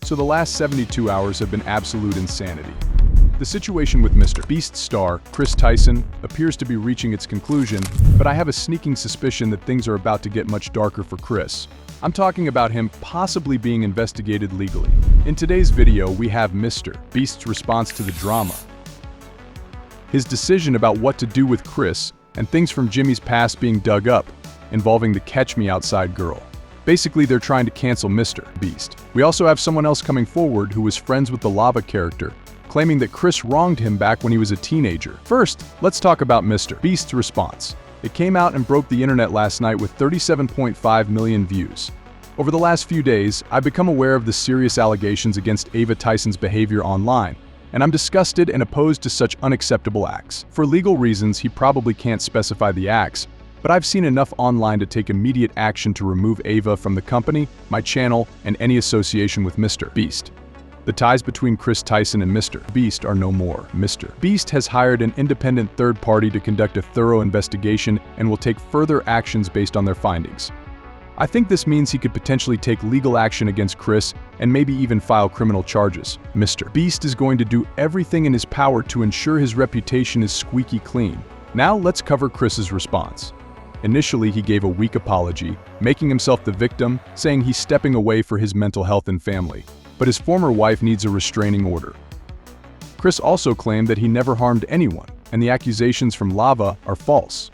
So the last 72 hours have been absolute insanity. The situation with MrBeast's star, Tyson, appears to be reaching its conclusion, but I have a sneaking suspicion that things are about to get much darker for Chris. I'm talking about him possibly being investigated legally. In today's video, we have MrBeast's response to the drama, his decision about what to do with Chris, and things from Jimmy's past being dug up, involving the Catch Me Outside girl. Basically, they're trying to cancel MrBeast. We also have someone else coming forward who was friends with the Lava character, claiming that Chris wronged him back when he was a teenager. First, let's talk about MrBeast's response. It came out and broke the internet last night with 37.5 million views. Over the last few days, I've become aware of the serious allegations against Tyson's behavior online, and I'm disgusted and opposed to such unacceptable acts. For legal reasons, he probably can't specify the acts, but I've seen enough online to take immediate action to remove Ava from the company, my channel, and any association with MrBeast. The ties between Tyson and MrBeast are no more. MrBeast has hired an independent third party to conduct a thorough investigation and will take further actions based on their findings. I think this means he could potentially take legal action against Chris and maybe even file criminal charges. MrBeast is going to do everything in his power to ensure his reputation is squeaky clean. Now let's cover Chris's response. Initially, he gave a weak apology, making himself the victim, saying he's stepping away for his mental health and family. But his former wife needs a restraining order. Chris also claimed that he never harmed anyone, and the accusations from Lava are false.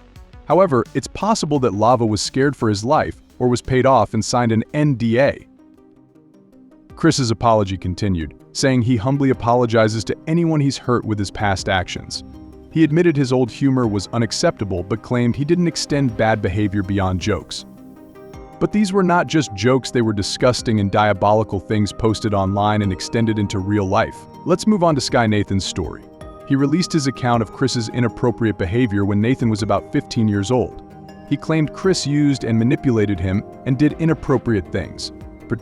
However, it's possible that Lava was scared for his life or was paid off and signed an NDA. Chris's apology continued, saying he humbly apologizes to anyone he's hurt with his past actions. He admitted his old humor was unacceptable but claimed he didn't extend bad behavior beyond jokes. But these were not just jokes, they were disgusting and diabolical things posted online and extended into real life. Let's move on to Sky Nathan's story. He released his account of Chris's inappropriate behavior when Nathan was about 15 years old. He claimed Chris used and manipulated him and did inappropriate things. But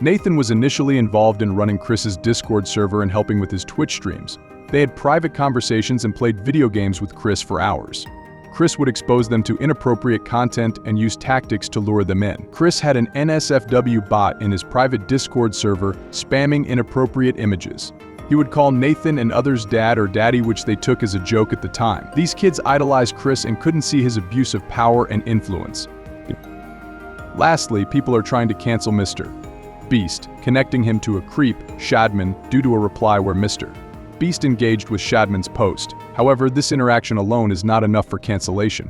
Nathan was initially involved in running Chris's Discord server and helping with his Twitch streams. They had private conversations and played video games with Chris for hours. Chris would expose them to inappropriate content and use tactics to lure them in. Chris had an NSFW bot in his private Discord server spamming inappropriate images. He would call Nathan and others dad or daddy, which they took as a joke at the time. These kids idolized Chris and couldn't see his abuse of power and influence. Lastly, people are trying to cancel MrBeast, connecting him to a creep, Shadman, due to a reply where MrBeast engaged with Shadman's post. However, this interaction alone is not enough for cancellation.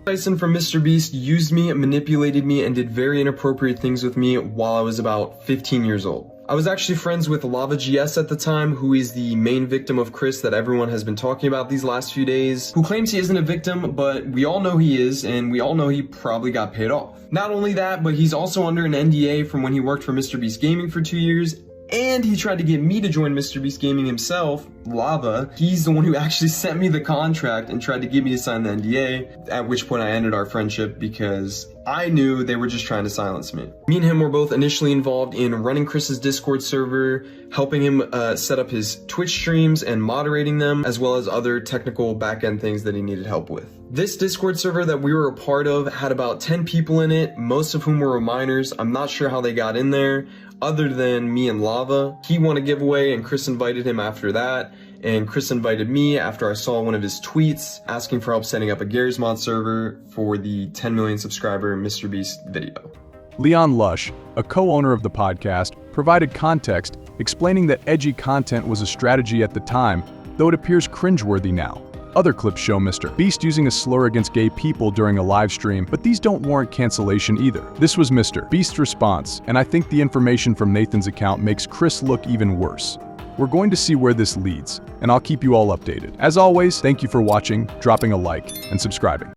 Tyson from MrBeast used me, manipulated me, and did very inappropriate things with me while I was about 15 years old. I was actually friends with Lava GS at the time, who is the main victim of Chris that everyone has been talking about these last few days, who claims he isn't a victim, but we all know he is, and we all know he probably got paid off. Not only that, but he's also under an NDA from when he worked for MrBeast Gaming for 2 years, and he tried to get me to join MrBeast Gaming himself, Lava. He's the one who actually sent me the contract and tried to get me to sign the NDA, at which point I ended our friendship because I knew they were just trying to silence me. Me and him were both initially involved in running Chris's Discord server, helping him set up his Twitch streams and moderating them, as well as other technical back-end things that he needed help with. This Discord server that we were a part of had about 10 people in it, most of whom were minors. I'm not sure how they got in there, other than me and Lava. He won a giveaway and Chris invited him after that, and Chris invited me after I saw one of his tweets asking for help setting up a Garry's Mod server for the 10 million subscriber MrBeast video. Leon Lush, a co-owner of the podcast, provided context explaining that edgy content was a strategy at the time, though it appears cringeworthy now. Other clips show MrBeast using a slur against gay people during a live stream, but these don't warrant cancellation either. This was MrBeast's response, and I think the information from Nathan's account makes Chris look even worse. We're going to see where this leads, and I'll keep you all updated. As always, thank you for watching, dropping a like, and subscribing.